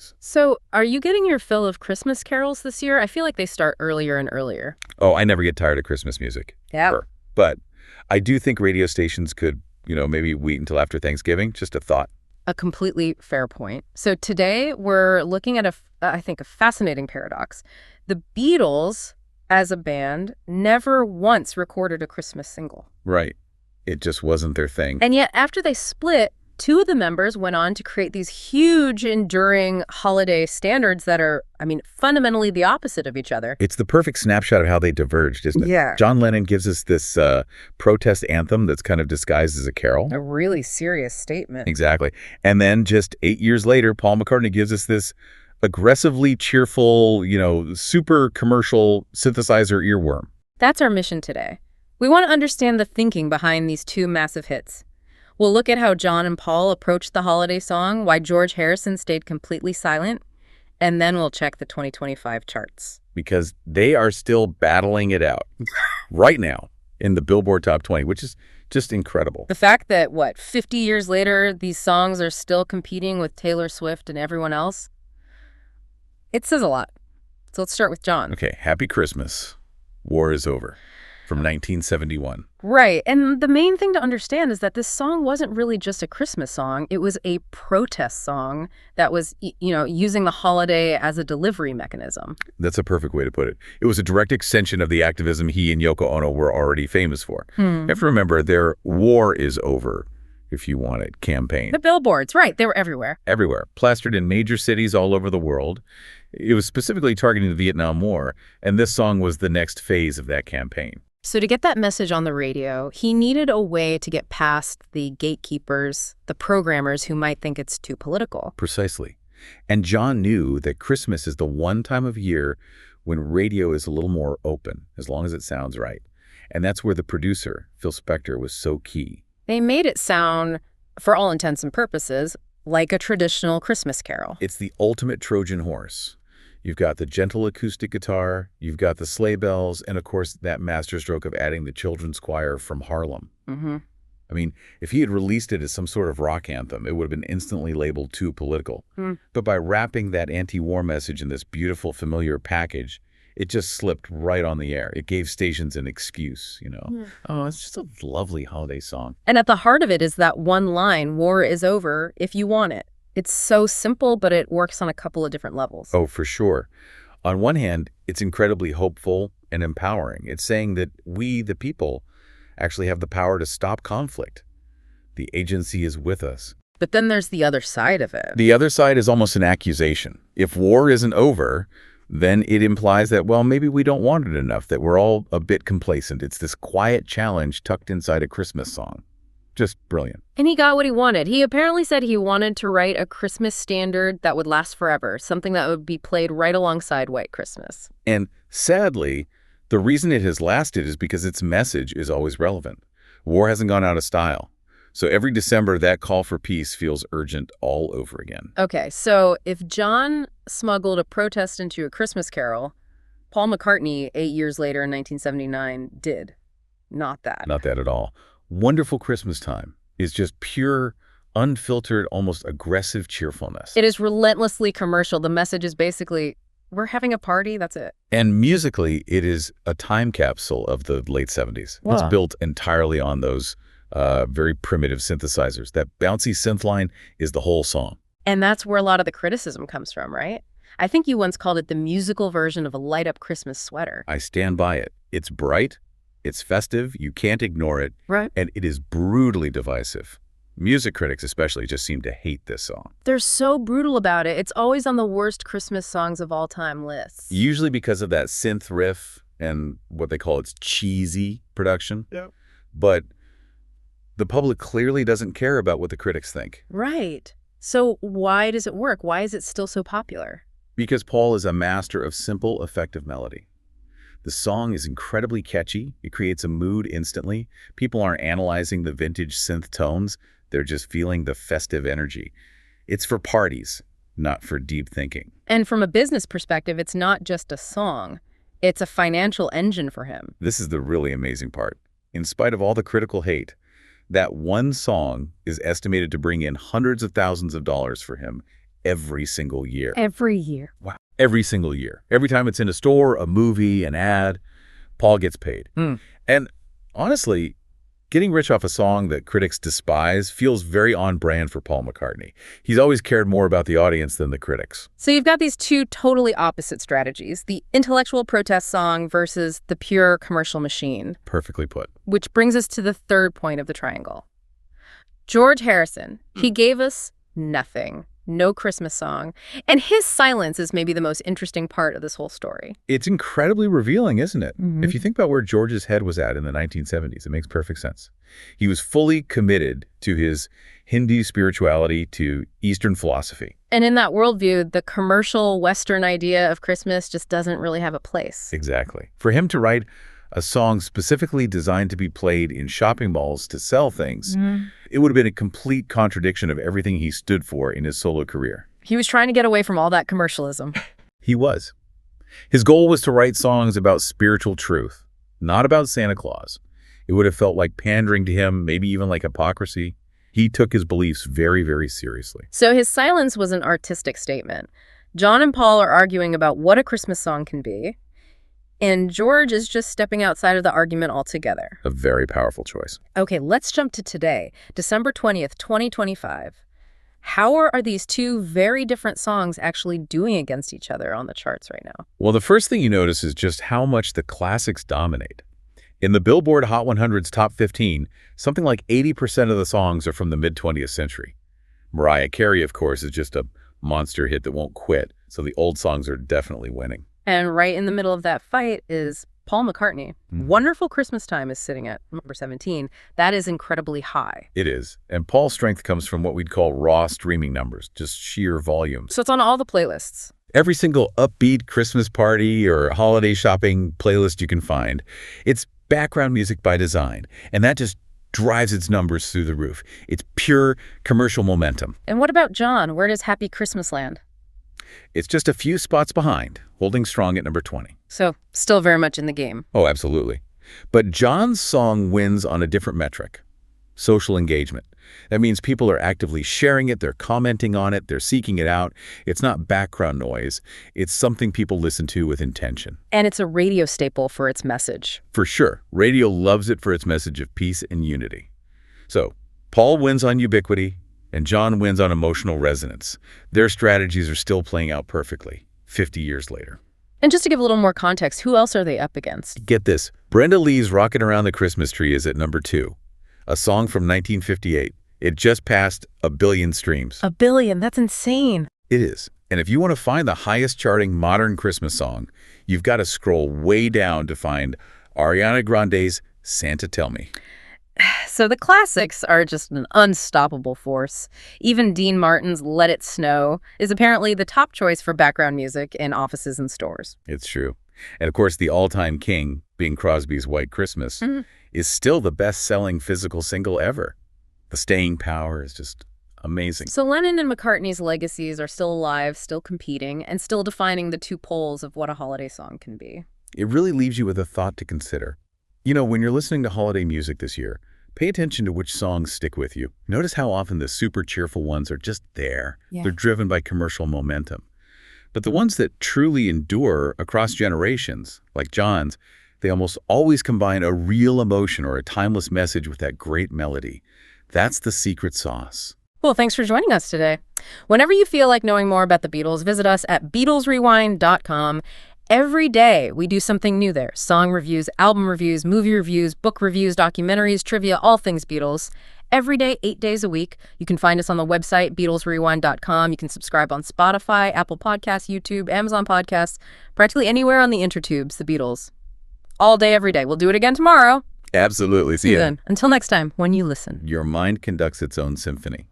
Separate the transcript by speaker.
Speaker 1: songs.
Speaker 2: So, are you getting your fill of Christmas carols this year? I feel like they start earlier and earlier.
Speaker 1: Oh, I never get tired of Christmas music.
Speaker 2: Yeah.
Speaker 1: Ever. But I do think radio stations could, maybe wait until after Thanksgiving. Just a thought.
Speaker 2: A completely fair point. So today we're looking at I think, a fascinating paradox. The Beatles, as a band, never once recorded a Christmas single.
Speaker 1: Right. It just wasn't their thing.
Speaker 2: And yet, after they split, two of the members went on to create these huge, enduring holiday standards that are, fundamentally the opposite of each other.
Speaker 1: It's the perfect snapshot of how they diverged, isn't it?
Speaker 2: Yeah.
Speaker 1: John Lennon gives us this protest anthem that's kind of disguised as a carol.
Speaker 2: A really serious statement.
Speaker 1: Exactly. And then just 8 years later, Paul McCartney gives us this aggressively cheerful, super commercial synthesizer earworm.
Speaker 2: That's our mission today. We want to understand the thinking behind these two massive hits. We'll look at how John and Paul approached the holiday song, why George Harrison stayed completely silent, and then we'll check the 2025 charts.
Speaker 1: Because they are still battling it out right now in the Billboard Top 20, which is just incredible.
Speaker 2: The fact that, 50 years later, these songs are still competing with Taylor Swift and everyone else, it says a lot. So let's start with John.
Speaker 1: Okay, Happy Christmas. War is Over. From 1971.
Speaker 2: Right. And the main thing to understand is that this song wasn't really just a Christmas song. It was a protest song that was, using the holiday as a delivery mechanism.
Speaker 1: That's a perfect way to put it. It was a direct extension of the activism he and Yoko Ono were already famous for. You have to remember, their War is Over, if you want it, campaign.
Speaker 2: The billboards, right. They were everywhere.
Speaker 1: Everywhere. Plastered in major cities all over the world. It was specifically targeting the Vietnam War, and this song was the next phase of that campaign.
Speaker 2: So to get that message on the radio, he needed a way to get past the gatekeepers, the programmers who might think it's too political.
Speaker 1: Precisely. And John knew that Christmas is the one time of year when radio is a little more open, as long as it sounds right. And that's where the producer, Phil Spector, was so key.
Speaker 2: They made it sound, for all intents and purposes, like a traditional Christmas carol.
Speaker 1: It's the ultimate Trojan horse. You've got the gentle acoustic guitar, you've got the sleigh bells, and of course that masterstroke of adding the children's choir from Harlem. If he had released it as some sort of rock anthem, it would have been instantly labeled too political. But by wrapping that anti-war message in this beautiful, familiar package, it just slipped right on the air. It gave stations an excuse, Oh, it's just a lovely holiday song.
Speaker 2: And at the heart of it is that one line, war is over if you want it. It's so simple, but it works on a couple of different levels.
Speaker 1: Oh, for sure. On one hand, it's incredibly hopeful and empowering. It's saying that we, the people, actually have the power to stop conflict. The agency is with us.
Speaker 2: But then there's the other side of it.
Speaker 1: The other side is almost an accusation. If war isn't over, then it implies that, maybe we don't want it enough, that we're all a bit complacent. It's this quiet challenge tucked inside a Christmas song. Just brilliant.
Speaker 2: And he got what he wanted. He apparently said he wanted to write a Christmas standard that would last forever, something that would be played right alongside White Christmas.
Speaker 1: And sadly, the reason it has lasted is because its message is always relevant. War hasn't gone out of style. So every December, that call for peace feels urgent all over again.
Speaker 2: Okay, so if John smuggled a protest into a Christmas carol, Paul McCartney, 8 years later in 1979, did. Not that.
Speaker 1: Not that at all. Wonderful Christmastime is just pure, unfiltered, almost aggressive cheerfulness.
Speaker 2: It is relentlessly commercial. The message is basically, we're having a party, that's it.
Speaker 1: And musically, it is a time capsule of the late 70s.
Speaker 2: Wow.
Speaker 1: It's built entirely on those very primitive synthesizers. That bouncy synth line is the whole song.
Speaker 2: And that's where a lot of the criticism comes from, right? I think you once called it the musical version of a light-up Christmas sweater.
Speaker 1: I stand by it. It's bright. It's festive, you can't ignore it,
Speaker 2: right?
Speaker 1: And it is brutally divisive. Music critics especially just seem to hate this song.
Speaker 2: They're so brutal about it. It's always on the worst Christmas songs of all time lists.
Speaker 1: Usually because of that synth riff and what they call its cheesy production.
Speaker 2: Yep.
Speaker 1: But the public clearly doesn't care about what the critics think.
Speaker 2: Right. So why does it work? Why is it still so popular?
Speaker 1: Because Paul is a master of simple, effective melody. The song is incredibly catchy. It creates a mood instantly. People aren't analyzing the vintage synth tones. They're just feeling the festive energy. It's for parties, not for deep thinking.
Speaker 2: And from a business perspective, it's not just a song. It's a financial engine for him.
Speaker 1: This is the really amazing part. In spite of all the critical hate, that one song is estimated to bring in hundreds of thousands of dollars for him every single year.
Speaker 2: Every year.
Speaker 1: Wow. Every single year. Every time it's in a store, a movie, an ad, Paul gets paid. And honestly, getting rich off a song that critics despise feels very on brand for Paul McCartney. He's always cared more about the audience than the critics.
Speaker 2: So you've got these two totally opposite strategies, the intellectual protest song versus the pure commercial machine.
Speaker 1: Perfectly put.
Speaker 2: Which brings us to the third point of the triangle. George Harrison, he gave us nothing. No Christmas song. And his silence is maybe the most interesting part of this whole story.
Speaker 1: It's incredibly revealing, isn't it? If you think about where George's head was at in the 1970s, it makes perfect sense. He was fully committed to his Hindu spirituality, to Eastern philosophy.
Speaker 2: And in that worldview, the commercial Western idea of Christmas just doesn't really have a place.
Speaker 1: Exactly. For him to write a song specifically designed to be played in shopping malls to sell things, it would have been a complete contradiction of everything he stood for in his solo career.
Speaker 2: He was trying to get away from all that commercialism.
Speaker 1: He was. His goal was to write songs about spiritual truth, not about Santa Claus. It would have felt like pandering to him, maybe even like hypocrisy. He took his beliefs very, very seriously.
Speaker 2: So his silence was an artistic statement. John and Paul are arguing about what a Christmas song can be, and George is just stepping outside of the argument altogether.
Speaker 1: A very powerful choice.
Speaker 2: Okay, let's jump to today, December 20th, 2025. How are these two very different songs actually doing against each other on the charts right now?
Speaker 1: Well, the first thing you notice is just how much the classics dominate. In the Billboard Hot 100's top 15, something like 80% of the songs are from the mid-20th century. Mariah Carey, of course, is just a monster hit that won't quit, so the old songs are definitely winning.
Speaker 2: And right in the middle of that fight is Paul McCartney. Wonderful Christmastime is sitting at number 17. That is incredibly high.
Speaker 1: It is. And Paul's strength comes from what we'd call raw streaming numbers, just sheer volume.
Speaker 2: So it's on all the playlists.
Speaker 1: Every single upbeat Christmas party or holiday shopping playlist you can find. It's background music by design, and that just drives its numbers through the roof. It's pure commercial momentum.
Speaker 2: And what about John? Where does Happy Christmas land?
Speaker 1: It's just a few spots behind, holding strong at number 20.
Speaker 2: So still very much in the game.
Speaker 1: Oh, absolutely. But John's song wins on a different metric, social engagement. That means people are actively sharing it, they're commenting on it, they're seeking it out. It's not background noise. It's something people listen to with intention.
Speaker 2: And it's a radio staple for its message.
Speaker 1: For sure. Radio loves it for its message of peace and unity. So, Paul wins on ubiquity, and John wins on emotional resonance. Their strategies are still playing out perfectly, 50 years later.
Speaker 2: And just to give a little more context, who else are they up against?
Speaker 1: Get this. Brenda Lee's Rockin' Around the Christmas Tree is at number 2, a song from 1958. It just passed 1 billion streams.
Speaker 2: 1 billion? That's insane.
Speaker 1: It is. And if you want to find the highest charting modern Christmas song, you've got to scroll way down to find Ariana Grande's Santa Tell Me.
Speaker 2: So the classics are just an unstoppable force. Even Dean Martin's Let It Snow is apparently the top choice for background music in offices and stores.
Speaker 1: It's true. And of course, the all-time king, Bing Crosby's White Christmas, is still the best-selling physical single ever. The staying power is just amazing.
Speaker 2: So Lennon and McCartney's legacies are still alive, still competing, and still defining the two poles of what a holiday song can be.
Speaker 1: It really leaves you with a thought to consider. You know, when you're listening to holiday music this year, pay attention to which songs stick with you. Notice how often the super cheerful ones are just there.
Speaker 2: Yeah.
Speaker 1: They're driven by commercial momentum. But the ones that truly endure across generations, like John's, they almost always combine a real emotion or a timeless message with that great melody. That's the secret sauce.
Speaker 2: Well, thanks for joining us today. Whenever you feel like knowing more about the Beatles, visit us at BeatlesRewind.com. Every day, we do something new there. Song reviews, album reviews, movie reviews, book reviews, documentaries, trivia, all things Beatles. Every day, 8 days a week. You can find us on the website, BeatlesRewind.com. You can subscribe on Spotify, Apple Podcasts, YouTube, Amazon Podcasts, practically anywhere on the intertubes, the Beatles. All day, every day. We'll do it again tomorrow.
Speaker 1: Absolutely. See you
Speaker 2: then. Until next time, when you listen.
Speaker 1: Your mind conducts its own symphony.